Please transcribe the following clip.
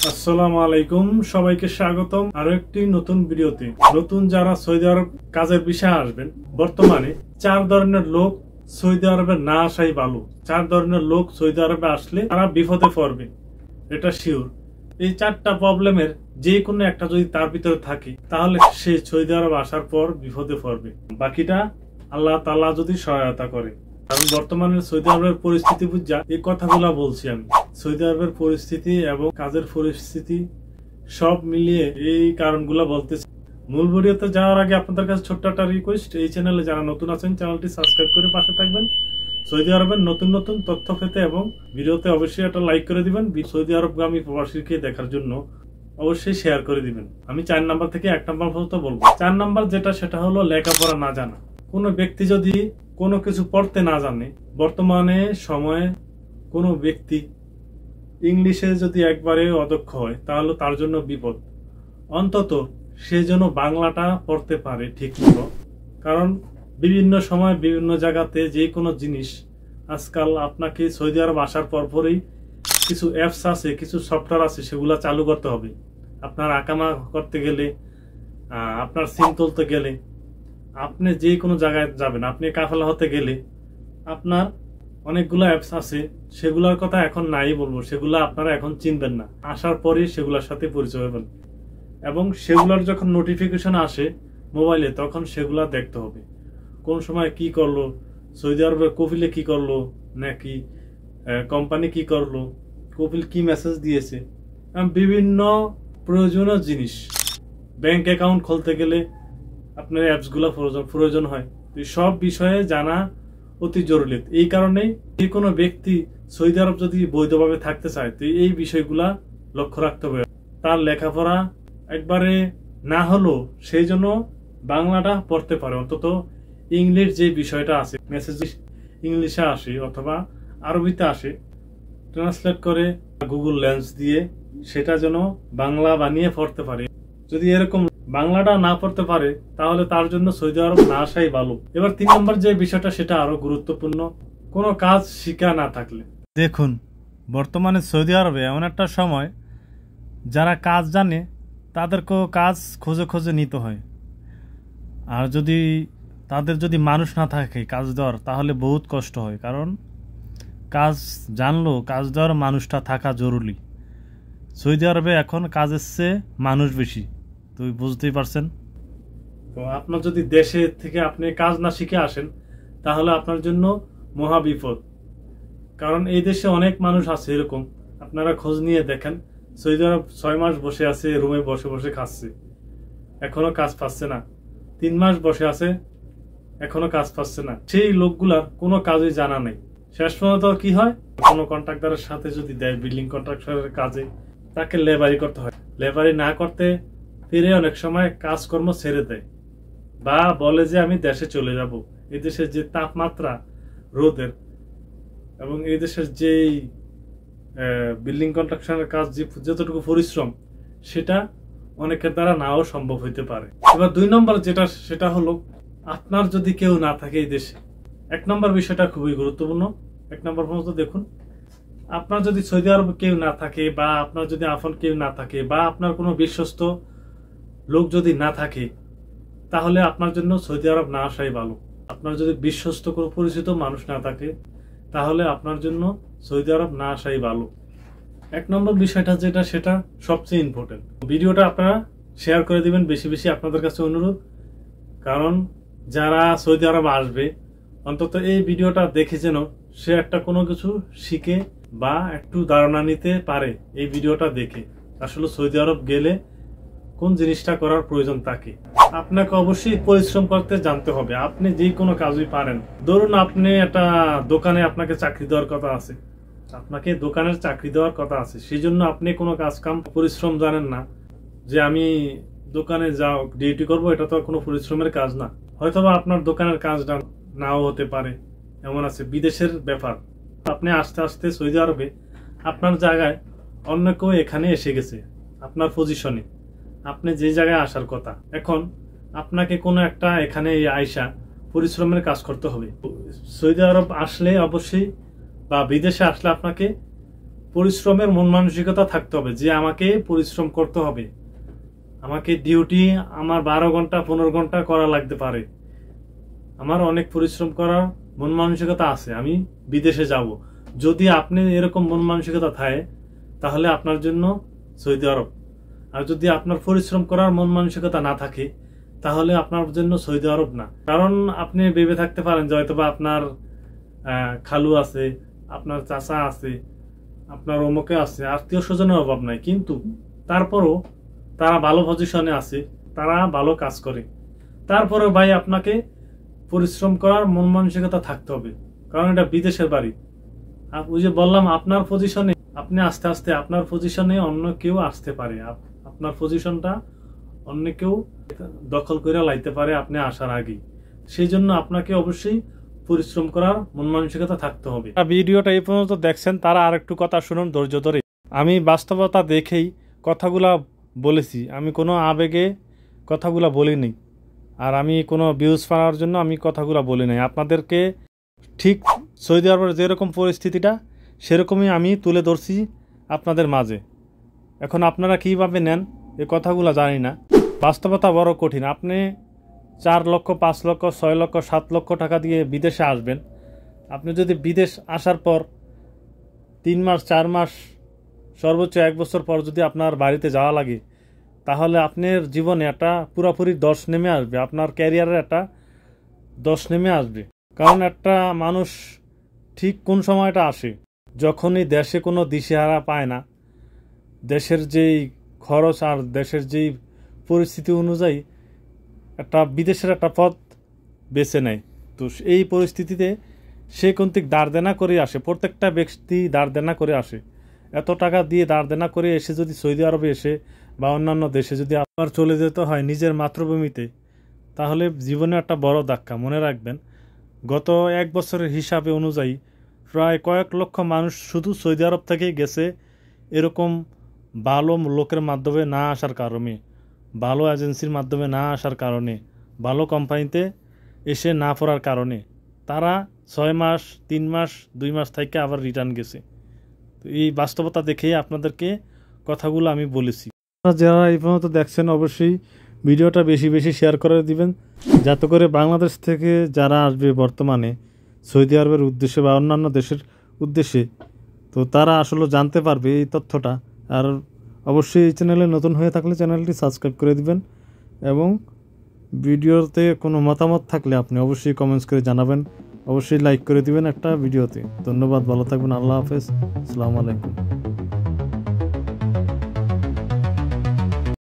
আসসালামু আলাইকুম, সবাইকে স্বাগতম আরো একটি নতুন ভিডিওতে। নতুন যারা সৌদি আরব কাজের বিষয়ে আসবেন, বর্তমানে 4 ধরনের লোক সৌদি আরবে না আসাই ভালো। 4 ধরনের লোক সৌদি আরবে আসলে তারা বিপদে পড়বে, এটা শিওর। এই 4টা প্রবলেমের যে কোনো একটা যদি তার ভিতরে থাকে, তাহলে সে সৌদি আরব আসার পর বিপদে পড়বে। বাকিটা আল্লাহ তাআলা যদি সহায়তা করে। কারণ বর্তমানে সৌদি আরবের পরিস্থিতি বুঝা এই কথাগুলা বলছি আমি। সৌদি আরবের পরিস্থিতি এবং কাজের পরিস্থিতি সব মিলিয়ে এই কারণগুলা বলতেছি। মূল ভিডিওতে যাওয়ার আগে আপনাদের কাছে ছোট্ট একটা রিকোয়েস্ট, এই চ্যানেলে যারা নতুন আছেন চ্যানেলটি সাবস্ক্রাইব করে পাশে থাকবেন। সৌদি আরবের নতুন নতুন তথ্য পেতে এবং ভিডিওতে অবশ্যই একটা লাইক করে দিবেন। সৌদি আরবগামী প্রবাসীকে দেখার জন্য অবশ্যই শেয়ার করে দিবেন। আমি 4 নাম্বার থেকে 1 নাম্বার পর্যন্ত বলবো। 4 নাম্বার যেটা, সেটা হলো লেখাপড়া না জানা। কোনো ব্যক্তি যদি কোনো কিছু পড়তে না জানে, বর্তমানে সময়ে কোনো ব্যক্তি ইংলিশে যদি একবারে অদক্ষ হয়, তাহলে তার জন্য বিপদ। অন্তত সে যেন বাংলাটা পড়তে পারে ঠিক মতো। কারণ বিভিন্ন সময় বিভিন্ন জায়গাতে যে কোনো জিনিস, আজকাল আপনাকে সৌদি আরব আসার পরপরই কিছু অ্যাপস আছে, কিছু সফটওয়্যার আছে, সেগুলো চালু করতে হবে। আপনার আকামা করতে গেলে, আপনার সিম তুলতে গেলে, আপনি যে কোনো জায়গায় যাবেন, আপনি কাফেলা হতে গেলে আপনার অনেকগুলো অ্যাপস আছে, সেগুলোর কথা এখন নাই বলবো। সেগুলো আপনারা এখন চিনবেন না, আসার পরে সেগুলোর সাথে পরিচয় হবেন। এবং সেগুলোর যখন নোটিফিকেশন আসে মোবাইলে, তখন সেগুলো দেখতে হবে কোন সময় কি করলো, সৌদি আরবের কফিলে কি করলো, নাকি কোম্পানি কি করলো, কফিল কি মেসেজ দিয়েছে, বিভিন্ন প্রয়োজনীয় জিনিস। ব্যাংক অ্যাকাউন্ট খুলতে গেলে আপনার অ্যাপসগুলো প্রয়োজন হয়। সব বিষয়ে জানা অতি জরুরি। এই কারণেই যে কোনো ব্যক্তি সৌদি আরব যদি বৈধভাবে থাকতে চায়, তো এই বিষয়গুলা লক্ষ্য রাখতে হবে। তার লেখাপড়া একবারে না হলো সেই জন্য বাংলাটা পড়তে পারে, অন্তত ইংলিশ যে বিষয়টা আছে, মেসেজ ইংলিশে আসে অথবা আরবিতে আসে, ট্রান্সলেট করে গুগল লেন্স দিয়ে সেটা যেন বাংলা বানিয়ে পড়তে পারে। যদি এরকম বাংলাটা না পড়তে পারে, তাহলে তার জন্য সৌদি আরব না আসাই ভালো। এবার 3 নম্বর যে বিষয়টা, সেটা আরো গুরুত্বপূর্ণ। কোনো কাজ শিখা না থাকলে, দেখুন বর্তমানে সৌদি আরবে এমন একটা সময়, যারা কাজ জানে তাদেরকেও কাজ খোঁজে খোঁজে নিতে হয়। আর তাদের যদি মানুষ না থাকে কাজ দেওয়ার, তাহলে বহুত কষ্ট হয়। কারণ কাজ জানলো, কাজ দেওয়ার মানুষটা থাকা জরুরি। সৌদি আরবে এখন কাজের চেয়ে মানুষ বেশি, তো বুঝতেই পারছেন। তো আপনার যদি দেশে থেকে আপনি কাজ না শিখে আসেন, তাহলে আপনার জন্য মহা বিপদ। কারণ এই দেশে অনেক মানুষ আছে এরকম, আপনারা খোঁজ নিয়ে দেখেন, সৌদি আরব 6 মাস বসে আছে, রুমে বসে বসে খাচ্ছে, এখনো কাজ পাচ্ছে না। 3 মাস বসে আছে, এখনো কাজ পাচ্ছে না। সেই লোকগুলার কোনো কাজই জানা নেই। শেষ পর্যন্ত কি হয়, কোনো কন্ট্রাক্টরের সাথে যদি দেয়, বিল্ডিং কন্ট্রাক্টরের কাজে, তাকে লেবারি করতে হয়। লেবারি না করতে ফিরে অনেক সময় কাজকর্ম ছেড়ে দেয়, বা বলে যে আমি দেশে চলে যাব। এই দেশের যে তাপমাত্রা রোদের, এবং এই দেশের যেই বিল্ডিং কন্ট্রাকশনের কাজ, যতটুকু পরিশ্রম, সেটা অনেকের দ্বারা নাও সম্ভব হইতে পারে। এবার 2 নম্বর যেটা, সেটা হলো আপনার যদি কেউ না থাকে এই দেশে। 1 নম্বর বিষয়টা খুবই গুরুত্বপূর্ণ। 1 নম্বর পর্যন্ত দেখুন, আপনার যদি সৌদি আরবে কেউ না থাকে, বা আপনার যদি আপন কেউ না থাকে, বা আপনার কোনো বিশ্বস্ত লোক যদি না থাকে, তাহলে আপনার জন্য সৌদি আরব না আসাই ভালো। আপনার যদি বিশ্বস্ত কোনো পরিচিত মানুষ না থাকে, তাহলে আপনার জন্য সৌদি আরব না আসাই ভালো। 1 নম্বর বিষয়টা যেটা, সেটা সবচেয়ে ইম্পর্টেন্ট। ভিডিওটা আপনারা শেয়ার করে দিবেন বেশি বেশি, আপনাদের কাছে অনুরোধ। কারণ যারা সৌদি আরব আসবে, অন্তত এই ভিডিওটা দেখে যেন সে একটা কোনো কিছু শিখে বা একটু ধারণা নিতে পারে এই ভিডিওটা দেখে। আসলে সৌদি আরব গেলে কোন জিনিসটা করার প্রয়োজন তাকে। আপনাকে অবশ্যই পরিশ্রম করতে জানতে হবে। আপনি যে কোনো কাজই পারেন। ধরুন আপনি একটা দোকানে, আপনাকে চাকরি দেওয়ার কথা আছে, আপনাকে দোকানের চাকরি দেওয়ার কথা আছে, সেই জন্য আপনি কোনো কাজ কাম পরিশ্রম জানেন না, যে আমি দোকানে যাও ডিউটি করব, এটা তো কোনো পরিশ্রমের কাজ না। হয়তোবা আপনার দোকানের কাজটা নাও হতে পারে, এমন আছে। বিদেশের ব্যাপার, আপনি আস্তে আস্তে সৌদি আরবে আপনার জায়গায় অন্য কেউ এখানে এসে গেছে, আপনার পজিশনে, আপনি যে জায়গায় আসার কথা। এখন আপনাকে কোনো একটা এখানে আইসা পরিশ্রমের কাজ করতে হবে। সৌদি আরব আসলে অবশ্যই, বা বিদেশে আসলে আপনাকে পরিশ্রমের মন মানসিকতা থাকতে হবে যে আমাকে পরিশ্রম করতে হবে, আমাকে ডিউটি আমার 12 ঘন্টা 15 ঘন্টা করা লাগতে পারে, আমার অনেক পরিশ্রম করার মন মানসিকতা আছে, আমি বিদেশে যাব। যদি আপনি এরকম মন মানসিকতা থাকে তাহলে আপনার জন্য সৌদি আরব। আর যদি আপনার পরিশ্রম করার মন মানসিকতা না থাকে তাহলে আপনার জন্য সৌদি আরব না। কারণ আপনি ভেবে থাকতে পারেন যে হয়তোবা আপনার খালু আছে, আপনার চাচা আছে, আপনার অমুকে আছে, আত্মীয় স্বজনের অভাব নাই, কিন্তু তারপরও তারা ভালো পজিশনে আছে, তারা ভালো কাজ করে। তারপরে ভাই আপনাকে পরিশ্রম করার মন মানসিকতা থাকতে হবে, কারণ এটা বিদেশের বাড়ি। ওই যে বললাম আপনার পজিশনে আপনি আস্তে আস্তে আপনার পজিশনে অন্য কেউ আসতে পারে, আপনার পজিশনটা অন্য কেউ দখল করে লাইতে পারে আপনি আসার আগে। সেই জন্য আপনাকে অবশ্যই পরিশ্রম করার মন মানসিকতা থাকতে হবে। ভিডিওটা এই পর্যন্ত দেখছেন তারা আর একটু কথা শুনুন ধৈর্য ধরে। আমি বাস্তবতা দেখেই কথাগুলা বলেছি, আমি কোনো আবেগে কথাগুলা বলিনি, আর আমি কোনো ভিউজ পাওয়ার জন্য আমি কথাগুলা বলি নাই। আপনাদেরকে ঠিক সৌদি আরবের যেরকম পরিস্থিতিটা সেরকমই আমি তুলে ধরছি আপনাদের মাঝে। এখন আপনারা কীভাবে নেন এই কথাগুলো জানি না। বাস্তবতা বড় কঠিন। আপনি 4 লক্ষ 5 লক্ষ 6 লক্ষ 7 লক্ষ টাকা দিয়ে বিদেশে আসবেন। আপনি যদি বিদেশ আসার পর 3 মাস 4 মাস সর্বোচ্চ 1 বছর পর যদি আপনার বাড়িতে যাওয়া লাগে, তাহলে আপনার জীবনে একটা পুরোপুরি দশ নেমে আসবে, আপনার ক্যারিয়ারের একটা দশ নেমে আসবে। কারণ একটা মানুষ ঠিক কোন সময়টা আসে, যখনই দেশে কোনো দিশেহারা পায় না, দেশের যেই খরচ আর দেশের যেই পরিস্থিতি অনুযায়ী একটা বিদেশের একটা পথ বেছে নেয়। তো এই পরিস্থিতিতে সে কন্তিক দাঁড় দেনা করে আসে, প্রত্যেকটা ব্যক্তি দাঁড় দেনা করে আসে। এত টাকা দিয়ে দাঁড় দেনা করে এসে যদি সৌদি আরবে এসে বা অন্যান্য দেশে যদি আবার চলে যেতে হয় নিজের মাতৃভূমিতে, তাহলে জীবনে একটা বড় ধাক্কা। মনে রাখবেন, গত 1 বছরের হিসাবে অনুযায়ী প্রায় কয়েক লক্ষ মানুষ শুধু সৌদি আরব থেকেই গেছে, এরকম ভালো লোকের মাধ্যমে না আসার কারণে, ভালো এজেন্সির মাধ্যমে না আসার কারণে, ভালো কোম্পানিতে এসে না পড়ার কারণে তারা 6 মাস 3 মাস 2 মাস থেকে আবার রিটার্ন গেছে। তো এই বাস্তবতা দেখেই আপনাদেরকে কথাগুলো আমি বলেছি। যারা এই পর্যন্ত দেখছেন অবশ্যই ভিডিওটা বেশি বেশি শেয়ার করে দিবেন, যাতে করে বাংলাদেশ থেকে যারা আসবে বর্তমানে সৌদি আরবের উদ্দেশ্যে বা অন্যান্য দেশের উদ্দেশ্যে, তো তারা আসলে জানতে পারবে এই তথ্যটা। আর অবশ্যই এই চ্যানেলে নতুন হয়ে থাকলে চ্যানেলটি সাবস্ক্রাইব করে দিবেন, এবং ভিডিওতে কোনো মতামত থাকলে আপনি অবশ্যই কমেন্টস করে জানাবেন, অবশ্যই লাইক করে দিবেন একটা ভিডিওতে। ধন্যবাদ, ভালো থাকবেন, আল্লাহ হাফেজ, আসসালামু আলাইকুম।